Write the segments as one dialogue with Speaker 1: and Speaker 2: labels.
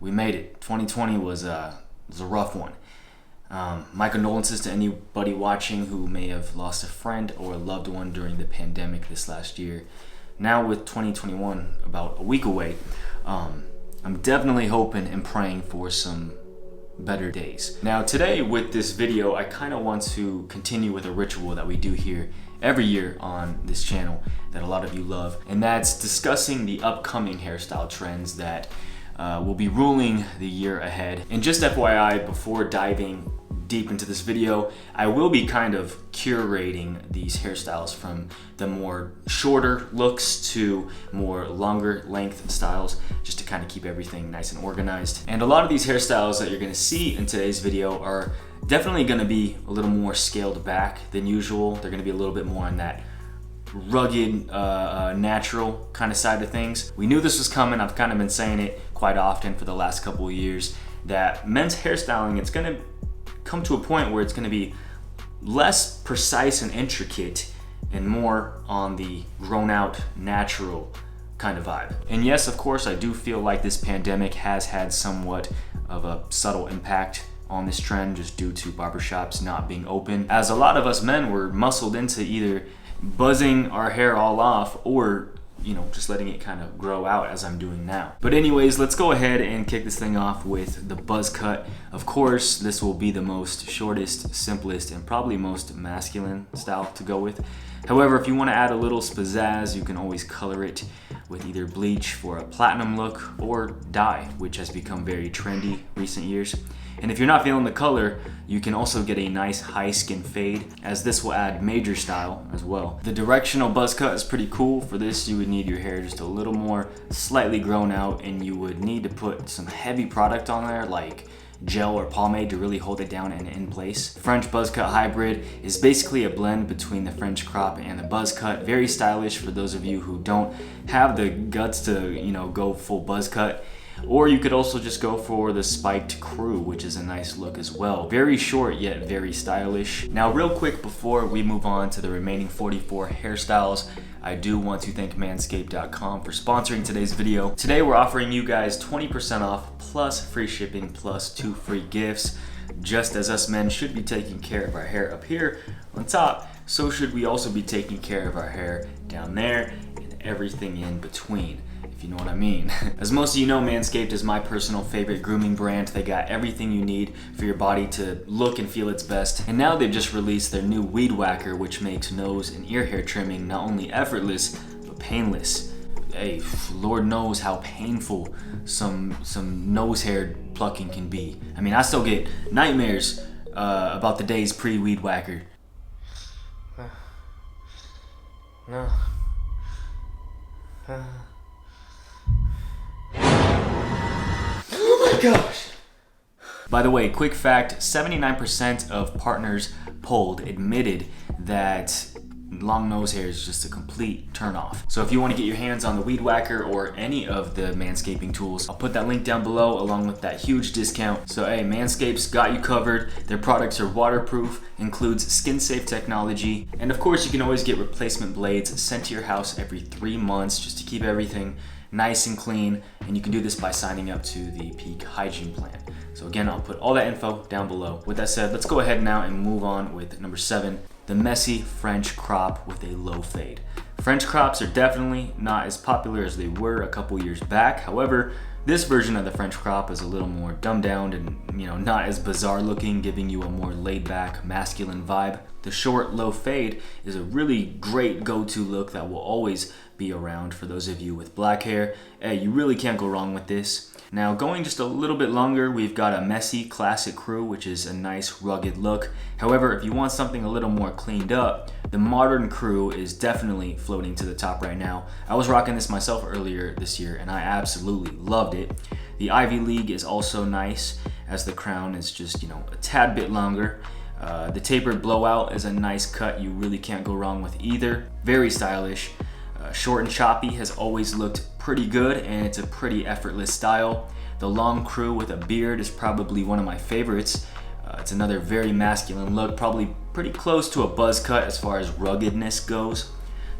Speaker 1: We made it. 2020 was a rough one. My condolences to anybody watching who may have lost a friend or a loved one during the pandemic this last year. Now with 2021 about a week away, I'm definitely hoping and praying for some better days. Now today with this video, I kind of want to continue with a ritual that we do here every year on this channel that a lot of you love, and that's discussing the upcoming hairstyle trends that will be ruling the year ahead. And just FYI, before diving deep into this video, I will be kind of curating these hairstyles from the more shorter looks to more longer length styles, just to kind of keep everything nice and organized. And a lot of these hairstyles that you're gonna see in today's video are definitely gonna be a little more scaled back than usual. They're gonna be a little bit more on that rugged, natural kind of side of things. We knew this was coming. I've kind of been saying it quite often for the last couple of years that men's hairstyling, it's gonna come to a point where it's gonna be less precise and intricate and more on the grown out, natural kind of vibe. And yes, of course, I do feel like this pandemic has had somewhat of a subtle impact on this trend just due to barbershops not being open, as a lot of us men were muscled into either buzzing our hair all off or just letting it kind of grow out as I'm doing now. But anyways, let's go ahead and kick this thing off with the buzz cut. Of course, this will be the most shortest, simplest, and probably most masculine style to go with. However, if you want to add a little pizzazz, you can always color it with either bleach for a platinum look or dye, which has become very trendy recent years. And if you're not feeling the color, you can also get a nice high skin fade, as this will add major style as well. The directional buzz cut is pretty cool. For this, you would need your hair just a little more slightly grown out, and you would need to put some heavy product on there like gel or pomade to really hold it down and in place. The French buzz cut hybrid is basically a blend between the French crop and the buzz cut. Very stylish for those of you who don't have the guts to go full buzz cut. Or you could also just go for the spiked crew, which is a nice look as well. Very short yet very stylish. Now real quick before we move on to the remaining 44 hairstyles, I do want to thank Manscaped.com for sponsoring today's video. Today we're offering you guys 20% off plus free shipping plus 2 free gifts. Just as us men should be taking care of our hair up here on top, so should we also be taking care of our hair down there and everything in between, if you know what I mean. As most of you know, Manscaped is my personal favorite grooming brand. They got everything you need for your body to look and feel its best. And now they've just released their new Weed Whacker, which makes nose and ear hair trimming not only effortless, but painless. Hey, Lord knows how painful some nose hair plucking can be. I mean, I still get nightmares about the days pre-Weed Whacker. No. Oh my gosh. By the way, quick fact, 79% of partners polled admitted that long nose hair is just a complete turn off. So if you want to get your hands on the Weed Whacker or any of the manscaping tools, I'll put that link down below along with that huge discount. So hey, Manscaped's got you covered. Their products are waterproof, includes skin safe technology, and of course you can always get replacement blades sent to your house every 3 months just to keep everything nice and clean, and you can do this by signing up to the Peak Hygiene Plan. So again, I'll put all that info down below. With that said, let's go ahead now and move on with number 7, the messy French crop with a low fade. French crops are definitely not as popular as they were a couple years back. However, this version of the French crop is a little more dumbed down and not as bizarre looking, giving you a more laid back, masculine vibe. The short, low fade is a really great go-to look that will always be around for those of you with black hair. Hey, you really can't go wrong with this. Now going just a little bit longer, we've got a messy classic crew, which is a nice rugged look. However, if you want something a little more cleaned up, the modern crew is definitely floating to the top right now. I was rocking this myself earlier this year and I absolutely loved it. The Ivy League is also nice, as the crown is just a tad bit longer. The tapered blowout is a nice cut you really can't go wrong with either. Very stylish. Short and choppy has always looked pretty good, and it's a pretty effortless style. The long crew with a beard is probably one of my favorites. It's another very masculine look, probably pretty close to a buzz cut as far as ruggedness goes.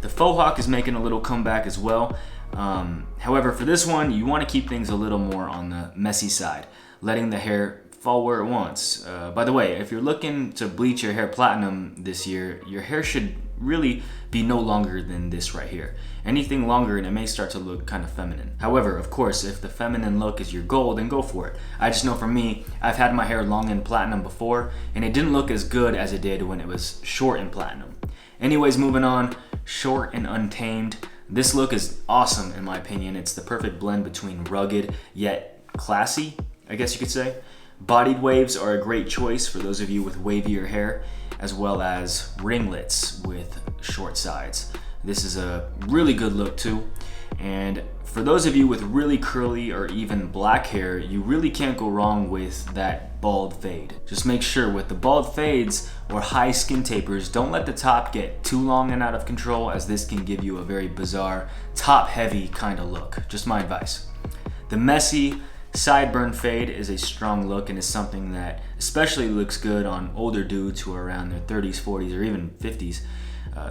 Speaker 1: The faux hawk is making a little comeback as well. However, for this one, you want to keep things a little more on the messy side, letting the hair fall where it wants. By the way, if you're looking to bleach your hair platinum this year, your hair should really be no longer than this right here. Anything longer and it may start to look kind of feminine. However, of course, if the feminine look is your goal, then go for it. I just know for me, I've had my hair long in platinum before and it didn't look as good as it did when it was short in platinum. Anyways, moving on, short and untamed. This look is awesome in my opinion. It's the perfect blend between rugged yet classy, I guess you could say. Bodied waves are a great choice for those of you with wavier hair, as well as ringlets with short sides. This is a really good look too. And for those of you with really curly or even black hair, you really can't go wrong with that bald fade. Just make sure with the bald fades or high skin tapers, don't let the top get too long and out of control, as this can give you a very bizarre, top heavy kind of look. Just my advice. The messy sideburn fade is a strong look and is something that especially looks good on older dudes who are around their 30s, 40s, or even 50s.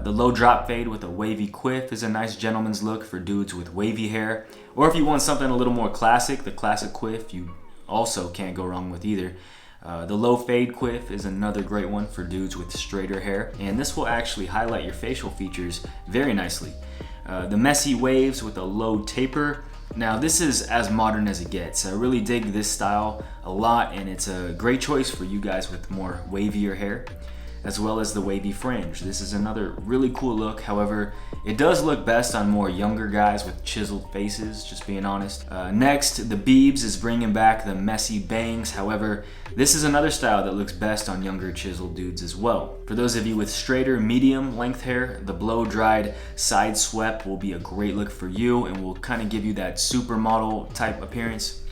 Speaker 1: The low drop fade with a wavy quiff is a nice gentleman's look for dudes with wavy hair. Or if you want something a little more classic, the classic quiff you also can't go wrong with either. The low fade quiff is another great one for dudes with straighter hair, and this will actually highlight your facial features very nicely. The messy waves with a low taper. Now this is as modern as it gets. I really dig this style a lot, and it's a great choice for you guys with more wavier hair, as well as the wavy fringe. This is another really cool look. However, it does look best on more younger guys with chiseled faces, just being honest. Next, the Biebs is bringing back the messy bangs. However, this is another style that looks best on younger chiseled dudes as well. For those of you with straighter, medium length hair, the blow-dried side swept will be a great look for you and will kind of give you that supermodel type appearance.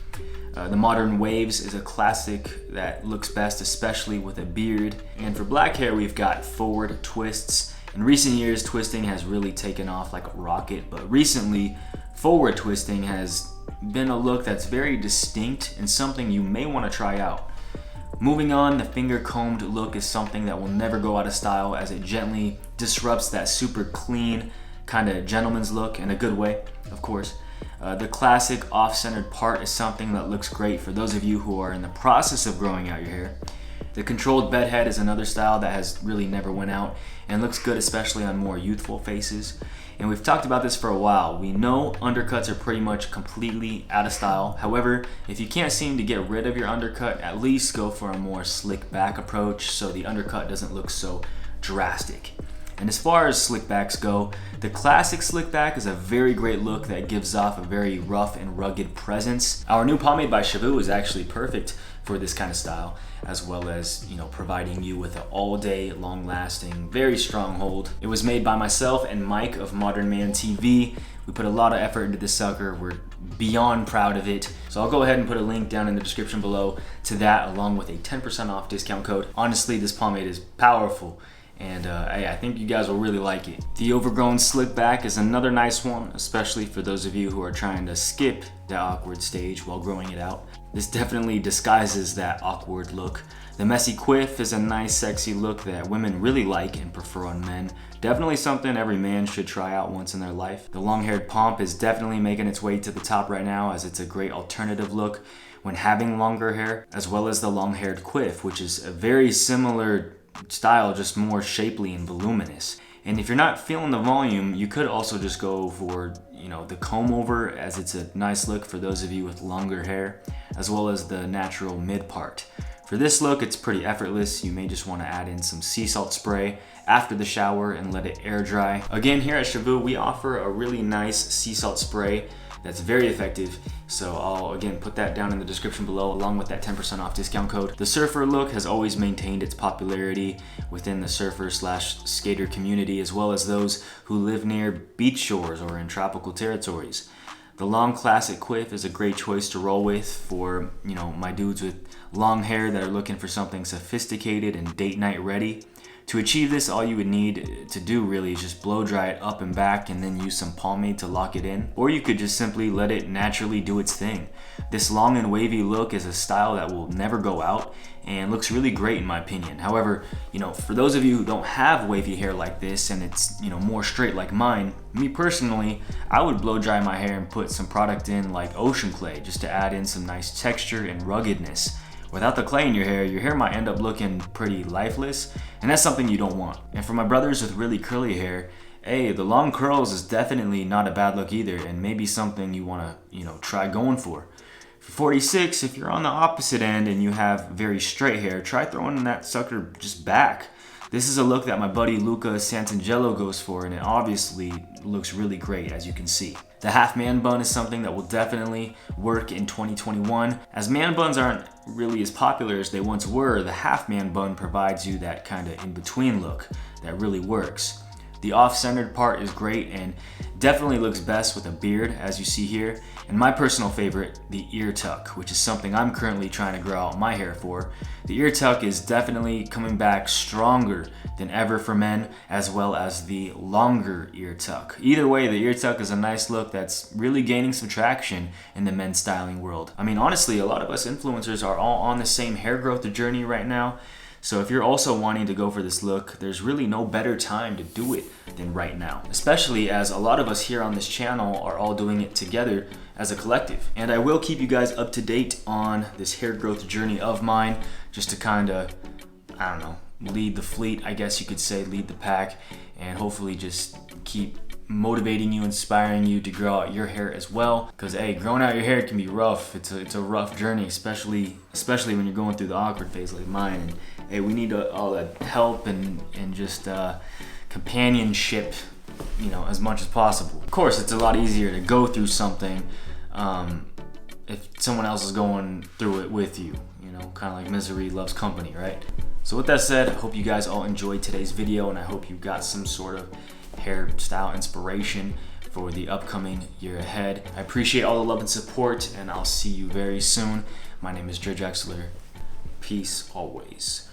Speaker 1: The modern waves is a classic that looks best especially with a beard. And for black hair, we've got forward twists. In recent years, twisting has really taken off like a rocket, but recently, forward twisting has been a look that's very distinct and something you may want to try out. Moving on, the finger combed look is something that will never go out of style, as it gently disrupts that super clean kind of gentleman's look in a good way, of course. The classic off-centered part is something that looks great for those of you who are in the process of growing out your hair. The controlled bedhead is another style that has really never went out and looks good especially on more youthful faces. And we've talked about this for a while. We know undercuts are pretty much completely out of style. However, if you can't seem to get rid of your undercut, at least go for a more slick back approach so the undercut doesn't look so drastic. And as far as slick backs go, the classic slick back is a very great look that gives off a very rough and rugged presence. Our new pomade by Shavu is actually perfect for this kind of style, as well as, providing you with an all-day, long-lasting, very strong hold. It was made by myself and Mike of Modern Man TV. We put a lot of effort into this sucker. We're beyond proud of it. So I'll go ahead and put a link down in the description below to that, along with a 10% off discount code. Honestly, this pomade is powerful, and I think you guys will really like it. The overgrown slick back is another nice one, especially for those of you who are trying to skip the awkward stage while growing it out. This definitely disguises that awkward look. The messy quiff is a nice sexy look that women really like and prefer on men. Definitely something every man should try out once in their life. The long-haired pomp is definitely making its way to the top right now, as it's a great alternative look when having longer hair, as well as the long-haired quiff, which is a very similar style, just more shapely and voluminous. And if you're not feeling the volume, you could also just go for the comb over, as it's a nice look for those of you with longer hair, as well as the natural mid part. For this look, it's pretty effortless. You may just want to add in some sea salt spray after the shower and let it air dry. Again, here at Shavu, we offer a really nice sea salt spray that's very effective. So I'll again put that down in the description below, along with that 10% off discount code. The surfer look has always maintained its popularity within the surfer/skater community, as well as those who live near beach shores or in tropical territories. The long classic quiff is a great choice to roll with for, my dudes with long hair that are looking for something sophisticated and date night ready. To achieve this, all you would need to do really is just blow dry it up and back and then use some pomade to lock it in. Or you could just simply let it naturally do its thing. This long and wavy look is a style that will never go out and looks really great in my opinion. However, for those of you who don't have wavy hair like this and it's, more straight like mine, me personally, I would blow dry my hair and put some product in like ocean clay just to add in some nice texture and ruggedness. Without the clay in your hair might end up looking pretty lifeless, and that's something you don't want. And for my brothers with really curly hair, hey, the long curls is definitely not a bad look either, and maybe something you want to, try going for. For 46, if you're on the opposite end and you have very straight hair, try throwing that sucker just back. This is a look that my buddy Luca Santangelo goes for, and it obviously looks really great, as you can see. The half man bun is something that will definitely work in 2021. As man buns aren't really as popular as they once were, the half man bun provides you that kind of in-between look that really works. The off-centered part is great and definitely looks best with a beard, as you see here. And my personal favorite, the ear tuck, which is something I'm currently trying to grow out my hair for. The ear tuck is definitely coming back stronger than ever for men, as well as the longer ear tuck. Either way, the ear tuck is a nice look that's really gaining some traction in the men's styling world. I mean, honestly, a lot of us influencers are all on the same hair growth journey right now. So if you're also wanting to go for this look, there's really no better time to do it than right now. Especially as a lot of us here on this channel are all doing it together as a collective. And I will keep you guys up to date on this hair growth journey of mine, just to kind of, lead the fleet, I guess you could say, lead the pack, and hopefully just keep motivating you, inspiring you to grow out your hair as well. Because hey, growing out your hair can be rough. It's a rough journey, especially when you're going through the awkward phase like mine. And hey, we need all that help and just companionship, as much as possible. Of course, it's a lot easier to go through something if someone else is going through it with you. Kind of like misery loves company, right? So with that said, I hope you guys all enjoyed today's video, and I hope you got some sort of hairstyle inspiration for the upcoming year ahead. I appreciate all the love and support, and I'll see you very soon. My name is Drexler. Peace always.